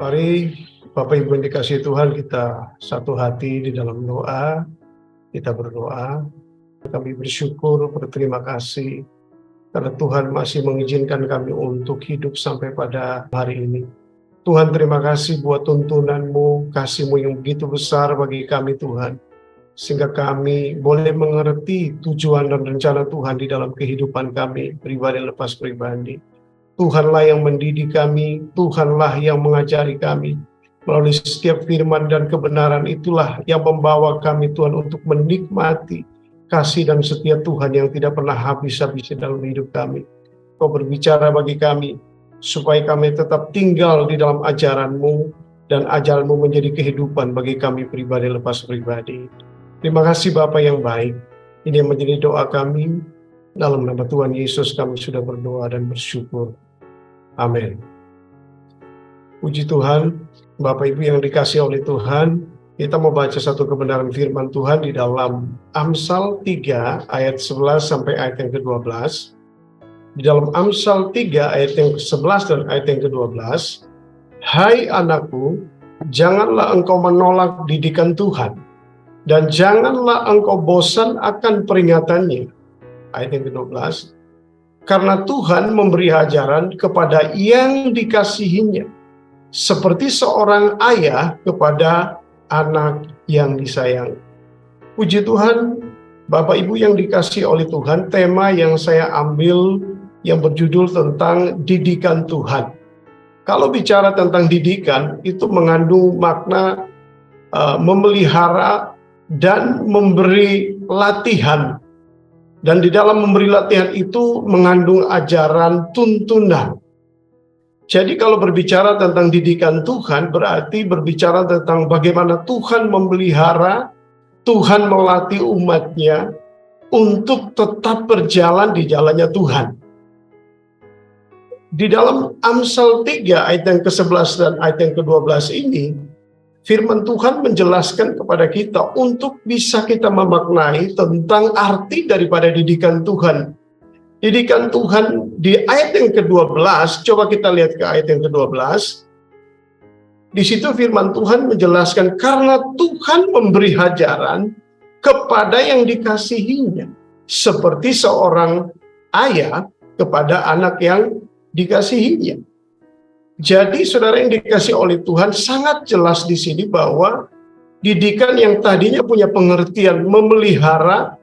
Mari Bapak Ibu yang dikasihi Tuhan, kita satu hati di dalam doa, kita berdoa. Kami bersyukur, berterima kasih karena Tuhan masih mengizinkan kami untuk hidup sampai pada hari ini. Tuhan, terima kasih buat tuntunan-Mu, kasih-Mu yang begitu besar bagi kami Tuhan, sehingga kami boleh mengerti tujuan dan rencana Tuhan di dalam kehidupan kami, pribadi lepas pribadi. Tuhanlah yang mendidik kami, Tuhanlah yang mengajari kami. Melalui setiap firman dan kebenaran itulah yang membawa kami Tuhan untuk menikmati kasih dan setia Tuhan yang tidak pernah habis-habis dalam hidup kami. Kau berbicara bagi kami, supaya kami tetap tinggal di dalam ajaran-Mu, dan ajaran-Mu menjadi kehidupan bagi kami pribadi lepas pribadi. Terima kasih Bapa yang baik. Ini yang menjadi doa kami. Dalam nama Tuhan Yesus kami sudah berdoa dan bersyukur. Amin. Puji Tuhan, Bapak Ibu yang dikasihi oleh Tuhan, kita mau baca satu kebenaran firman Tuhan di dalam Amsal 3 ayat 11 sampai ayat yang ke-12. Di dalam Amsal 3 ayat yang ke-11 dan ayat yang ke-12, "Hai anakku, janganlah engkau menolak didikan Tuhan, dan janganlah engkau bosan akan peringatannya." Ayat yang ke-12, "Karena Tuhan memberi ajaran kepada yang dikasihinya, seperti seorang ayah kepada anak yang disayang." Puji Tuhan, Bapak Ibu yang dikasihi oleh Tuhan, tema yang saya ambil yang berjudul tentang didikan Tuhan. Kalau bicara tentang didikan, itu mengandung makna memelihara dan memberi latihan. Dan di dalam memberi latihan itu mengandung ajaran tuntunan. Jadi kalau berbicara tentang didikan Tuhan, berarti berbicara tentang bagaimana Tuhan memelihara, Tuhan melatih umatnya untuk tetap berjalan di jalannya Tuhan. Di dalam Amsal 3 ayat yang ke-11 dan ayat yang ke-12 ini, firman Tuhan menjelaskan kepada kita untuk bisa kita memaknai tentang arti daripada didikan Tuhan. Didikan Tuhan di ayat yang ke-12, coba kita lihat ke ayat yang ke-12. Di situ firman Tuhan menjelaskan karena Tuhan memberi ajaran kepada yang dikasihinya, seperti seorang ayah kepada anak yang dikasihinya. Jadi saudara yang dikasihi oleh Tuhan, sangat jelas di sini bahwa didikan yang tadinya punya pengertian memelihara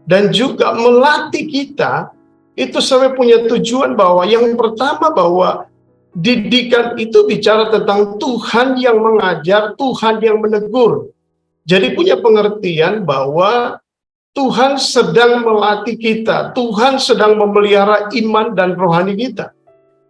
dan juga melatih kita, itu sampai punya tujuan bahwa yang pertama bahwa didikan itu bicara tentang Tuhan yang mengajar, Tuhan yang menegur. Jadi punya pengertian bahwa Tuhan sedang melatih kita, Tuhan sedang memelihara iman dan rohani kita.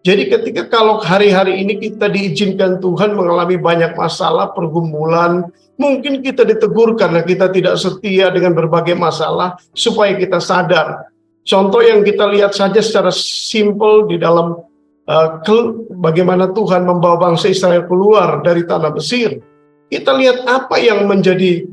Jadi ketika kalau hari-hari ini kita diizinkan Tuhan mengalami banyak masalah, pergumulan, mungkin kita ditegur karena kita tidak setia dengan berbagai masalah, supaya kita sadar. Contoh yang kita lihat saja secara simpel di dalam bagaimana Tuhan membawa bangsa Israel keluar dari tanah Mesir. Kita lihat apa yang menjadi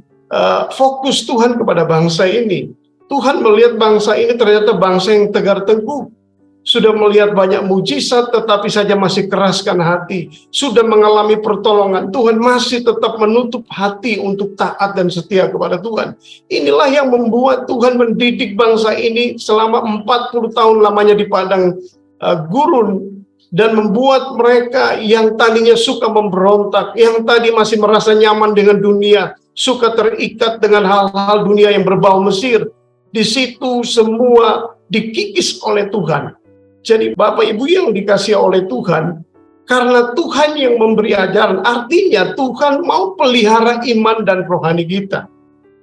fokus Tuhan kepada bangsa ini. Tuhan melihat bangsa ini ternyata bangsa yang tegar tengkuk. Sudah melihat banyak mujizat tetapi saja masih keraskan hati. Sudah mengalami pertolongan, Tuhan masih tetap menutup hati untuk taat dan setia kepada Tuhan. Inilah yang membuat Tuhan mendidik bangsa ini selama 40 tahun lamanya di padang gurun. Dan membuat mereka yang tadinya suka memberontak, yang tadi masih merasa nyaman dengan dunia, suka terikat dengan hal-hal dunia yang berbau Mesir. Di situ semua dikikis oleh Tuhan. Jadi Bapak Ibu yang dikasihi oleh Tuhan, karena Tuhan yang memberi ajaran, artinya Tuhan mau pelihara iman dan rohani kita.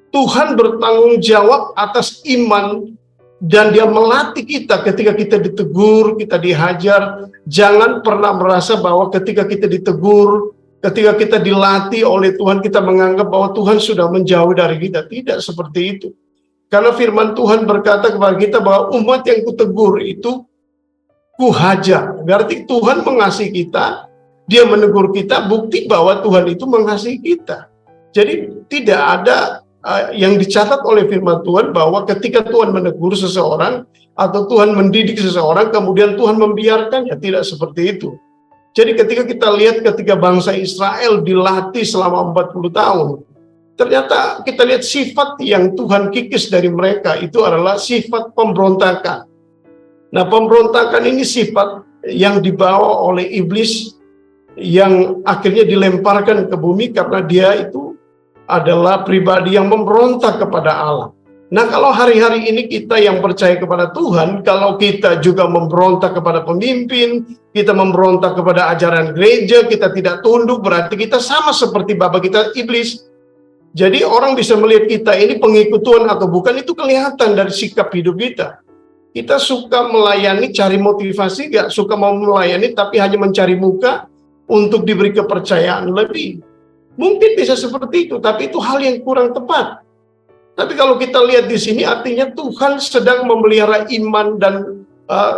Tuhan bertanggung jawab atas iman dan Dia melatih kita ketika kita ditegur, kita dihajar. Jangan pernah merasa bahwa ketika kita ditegur, ketika kita dilatih oleh Tuhan, kita menganggap bahwa Tuhan sudah menjauh dari kita. Tidak seperti itu. Karena firman Tuhan berkata kepada kita bahwa umat yang kutegur itu kuhajar, berarti Tuhan mengasihi kita, Dia menegur kita, bukti bahwa Tuhan itu mengasihi kita. Jadi tidak ada yang dicatat oleh firman Tuhan bahwa ketika Tuhan menegur seseorang atau Tuhan mendidik seseorang, kemudian Tuhan membiarkannya. Tidak seperti itu. Jadi ketika kita lihat ketika bangsa Israel dilatih selama 40 tahun, ternyata kita lihat sifat yang Tuhan kikis dari mereka itu adalah sifat pemberontakan. Nah, pemberontakan ini sifat yang dibawa oleh iblis yang akhirnya dilemparkan ke bumi karena dia itu adalah pribadi yang memberontak kepada Allah. Nah, kalau hari-hari ini kita yang percaya kepada Tuhan, kalau kita juga memberontak kepada pemimpin, kita memberontak kepada ajaran gereja, kita tidak tunduk, berarti kita sama seperti bapa kita iblis. Jadi orang bisa melihat kita ini pengikut Tuhan atau bukan, itu kelihatan dari sikap hidup kita. Kita suka melayani, cari motivasi, gak suka mau melayani, tapi hanya mencari muka untuk diberi kepercayaan lebih. Mungkin bisa seperti itu, tapi itu hal yang kurang tepat. Tapi kalau kita lihat di sini, artinya Tuhan sedang memelihara iman dan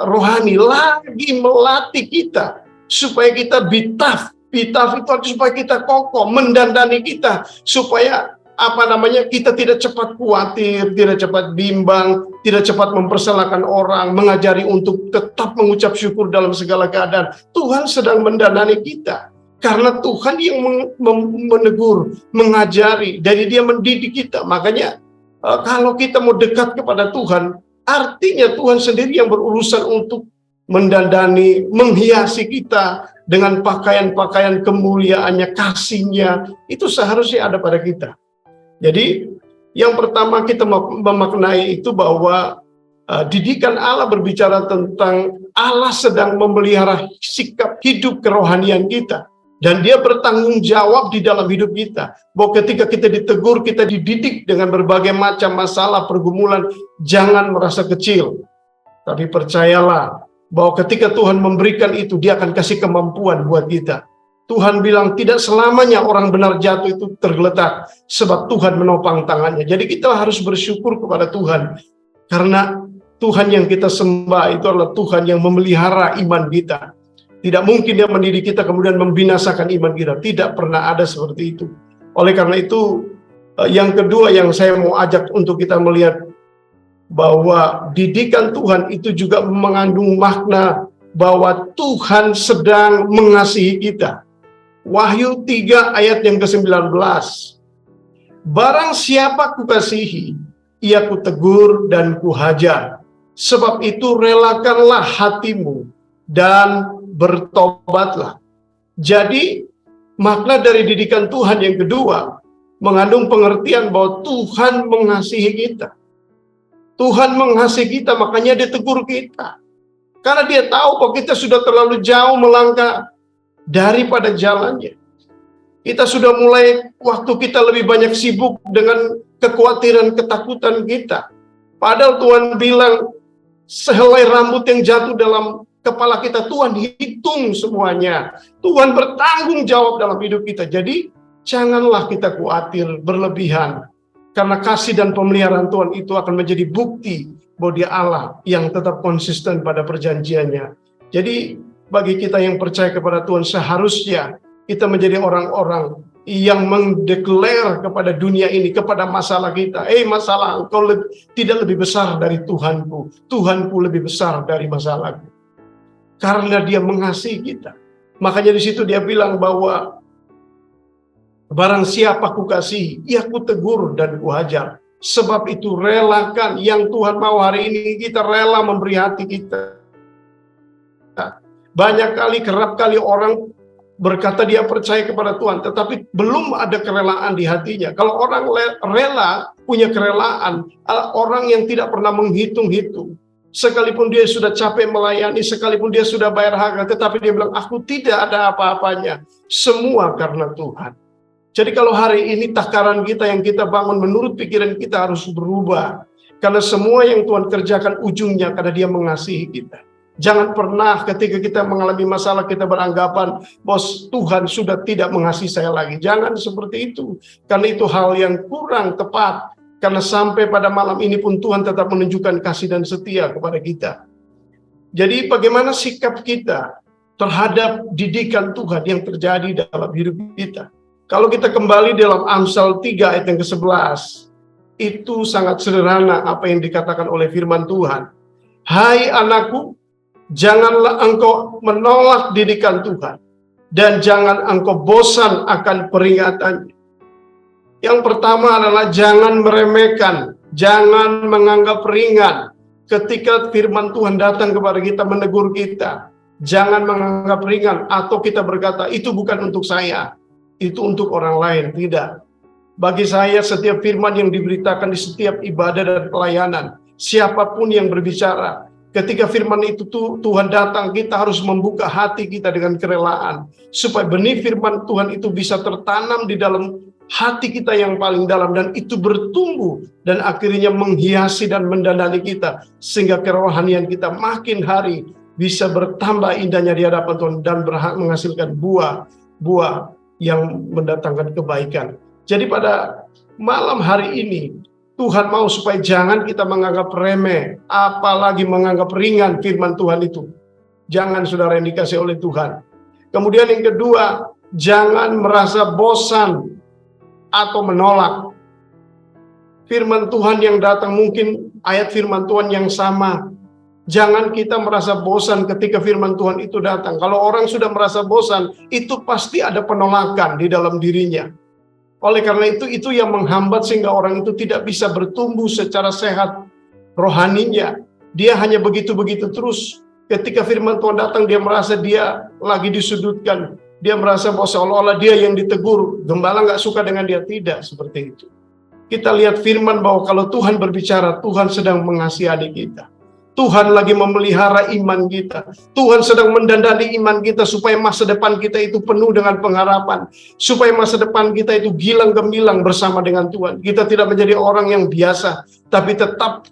rohani, lagi melatih kita supaya kita bitaf. Bitaf itu artinya supaya kita kokoh, mendandani kita supaya kita tidak cepat khawatir, tidak cepat bimbang, tidak cepat mempersalahkan orang, mengajari untuk tetap mengucap syukur dalam segala keadaan. Tuhan sedang mendandani kita. Karena Tuhan yang menegur, mengajari, dari Dia mendidik kita. Makanya kalau kita mau dekat kepada Tuhan, artinya Tuhan sendiri yang berurusan untuk mendandani, menghiasi kita dengan pakaian-pakaian kemuliaannya, kasihnya. Itu seharusnya ada pada kita. Jadi yang pertama kita memaknai itu bahwa didikan Allah berbicara tentang Allah sedang memelihara sikap hidup kerohanian kita. Dan Dia bertanggung jawab di dalam hidup kita. Bahwa ketika kita ditegur, kita dididik dengan berbagai macam masalah, pergumulan, jangan merasa kecil. Tapi percayalah bahwa ketika Tuhan memberikan itu, Dia akan kasih kemampuan buat kita. Tuhan bilang tidak selamanya orang benar jatuh itu tergeletak, sebab Tuhan menopang tangannya. Jadi kita harus bersyukur kepada Tuhan. Karena Tuhan yang kita sembah itu adalah Tuhan yang memelihara iman kita. Tidak mungkin Dia mendidik kita kemudian membinasakan iman kita. Tidak pernah ada seperti itu. Oleh karena itu, yang kedua yang saya mau ajak untuk kita melihat bahwa didikan Tuhan itu juga mengandung makna bahwa Tuhan sedang mengasihi kita. Wahyu 3 ayat yang ke-19. Barang siapa kukasihi, ia kutegur dan kuhajar. Sebab itu relakanlah hatimu dan bertobatlah. Jadi makna dari didikan Tuhan yang kedua mengandung pengertian bahwa Tuhan mengasihi kita. Tuhan mengasihi kita, makanya Dia tegur kita. Karena Dia tahu bahwa kita sudah terlalu jauh melangkah daripada jalannya. Kita sudah mulai, waktu kita lebih banyak sibuk dengan kekhawatiran, ketakutan kita. Padahal Tuhan bilang, sehelai rambut yang jatuh dalam kepala kita, Tuhan hitung semuanya. Tuhan bertanggung jawab dalam hidup kita. Jadi, janganlah kita khawatir berlebihan. Karena kasih dan pemeliharaan Tuhan itu akan menjadi bukti bahwa Dia Allah yang tetap konsisten pada perjanjiannya. Jadi, bagi kita yang percaya kepada Tuhan, seharusnya kita menjadi orang-orang yang mendeklar kepada dunia ini, kepada masalah kita. Masalah engkau tidak lebih besar dari Tuhanku. Tuhanku lebih besar dari masalahku. Karena Dia mengasihi kita. Makanya di situ Dia bilang bahwa barang siapa kukasihi, ia kutegur dan kuhajar. Sebab itu relakan yang Tuhan mau hari ini, kita rela memberi hati kita. Banyak kali, kerap kali orang berkata dia percaya kepada Tuhan, tetapi belum ada kerelaan di hatinya. Kalau orang rela, punya kerelaan, orang yang tidak pernah menghitung-hitung. Sekalipun dia sudah capek melayani, sekalipun dia sudah bayar harga, tetapi dia bilang, aku tidak ada apa-apanya. Semua karena Tuhan. Jadi kalau hari ini takaran kita yang kita bangun menurut pikiran kita harus berubah. Karena semua yang Tuhan kerjakan ujungnya karena Dia mengasihi kita. Jangan pernah ketika kita mengalami masalah kita beranggapan, bos Tuhan sudah tidak mengasihi saya lagi. Jangan seperti itu. Karena itu hal yang kurang tepat. Karena sampai pada malam ini pun Tuhan tetap menunjukkan kasih dan setia kepada kita. Jadi bagaimana sikap kita terhadap didikan Tuhan yang terjadi dalam hidup kita. Kalau kita kembali dalam Amsal 3 ayat yang ke-11. Itu sangat sederhana apa yang dikatakan oleh firman Tuhan. Hai anakku, janganlah engkau menolak didikan Tuhan. dan jangan engkau bosan akan peringatan. Yang pertama adalah jangan meremehkan, jangan menganggap ringan. Ketika firman Tuhan datang kepada kita, menegur kita, jangan menganggap ringan atau kita berkata, itu bukan untuk saya, itu untuk orang lain. Tidak. Bagi saya, setiap firman yang diberitakan di setiap ibadah dan pelayanan, siapapun yang berbicara, ketika firman itu Tuhan datang, kita harus membuka hati kita dengan kerelaan, supaya benih firman Tuhan itu bisa tertanam di dalam hati kita yang paling dalam, dan itu bertumbuh, dan akhirnya menghiasi dan mendandani kita, sehingga kerohanian kita makin hari bisa bertambah indahnya di hadapan Tuhan, dan menghasilkan buah yang mendatangkan kebaikan. Jadi pada malam hari ini, Tuhan mau supaya jangan kita menganggap remeh, apalagi menganggap ringan firman Tuhan itu. Jangan, saudara yang dikasih oleh Tuhan. Kemudian yang kedua, jangan merasa bosan atau menolak. Firman Tuhan yang datang, mungkin ayat firman Tuhan yang sama. Jangan kita merasa bosan ketika firman Tuhan itu datang. Kalau orang sudah merasa bosan, itu pasti ada penolakan di dalam dirinya. Oleh karena itu yang menghambat sehingga orang itu tidak bisa bertumbuh secara sehat rohaninya. Dia hanya begitu-begitu terus. Ketika firman Tuhan datang, dia merasa dia lagi disudutkan. Dia merasa bahwa seolah-olah dia yang ditegur. Gembala nggak suka dengan dia. Tidak seperti itu. Kita lihat firman bahwa kalau Tuhan berbicara, Tuhan sedang mengasihani kita. Tuhan lagi memelihara iman kita. Tuhan sedang mendandani iman kita supaya masa depan kita itu penuh dengan pengharapan. Supaya masa depan kita itu gilang gemilang bersama dengan Tuhan. Kita tidak menjadi orang yang biasa, tapi tetap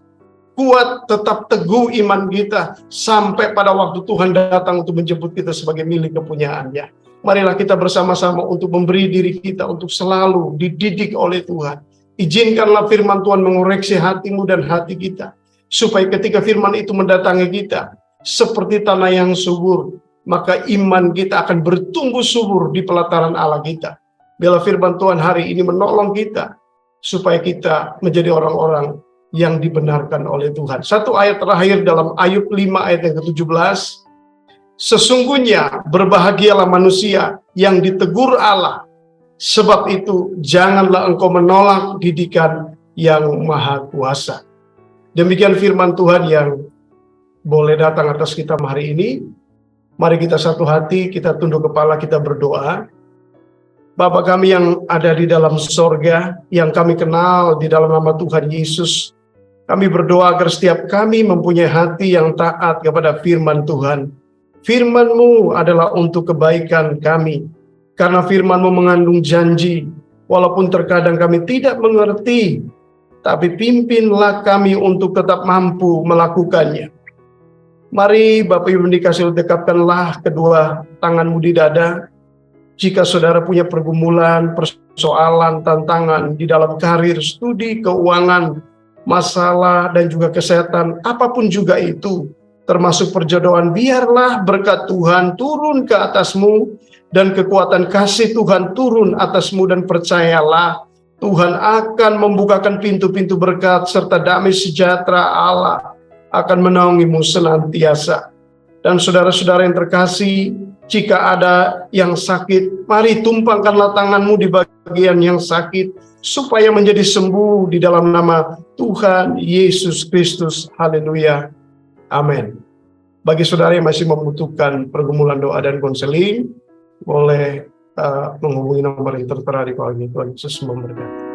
kuat, tetap teguh iman kita sampai pada waktu Tuhan datang untuk menjemput kita sebagai milik kepunyaannya. Marilah kita bersama-sama untuk memberi diri kita untuk selalu dididik oleh Tuhan. Izinkanlah firman Tuhan mengoreksi hatimu dan hati kita, supaya ketika firman itu mendatangi kita, seperti tanah yang subur, maka iman kita akan bertumbuh subur di pelataran Allah kita. Bila firman Tuhan hari ini menolong kita, supaya kita menjadi orang-orang yang dibenarkan oleh Tuhan. Satu ayat terakhir dalam Ayub 5 ayat yang ke-17. Sesungguhnya berbahagialah manusia yang ditegur Allah, sebab itu janganlah engkau menolak didikan yang maha kuasa. Demikian firman Tuhan yang boleh datang atas kita hari ini. Mari kita satu hati, kita tunduk kepala, kita berdoa. Bapa kami yang ada di dalam sorga, yang kami kenal di dalam nama Tuhan Yesus, kami berdoa agar setiap kami mempunyai hati yang taat kepada firman Tuhan. Firman-Mu adalah untuk kebaikan kami, karena firman-Mu mengandung janji, walaupun terkadang kami tidak mengerti, tapi pimpinlah kami untuk tetap mampu melakukannya. Mari Bapak Ibu dikasih, dekapkanlah kedua tanganmu di dada. Jika saudara punya pergumulan, persoalan, tantangan di dalam karir, studi, keuangan, masalah, dan juga kesehatan, apapun juga itu, termasuk perjodohan, biarlah berkat Tuhan turun ke atasmu, dan kekuatan kasih Tuhan turun atasmu, dan percayalah, Tuhan akan membukakan pintu-pintu berkat serta damai sejahtera Allah akan menaungimu senantiasa. Dan saudara-saudara yang terkasih, jika ada yang sakit, mari tumpangkanlah tanganmu di bagian yang sakit, supaya menjadi sembuh di dalam nama Tuhan Yesus Kristus. Haleluya. Amin. Bagi saudara yang masih membutuhkan pergumulan doa dan konseling, boleh menghubungi nomor yang tertera di bawah ini. Tuhan Yesus memberkati.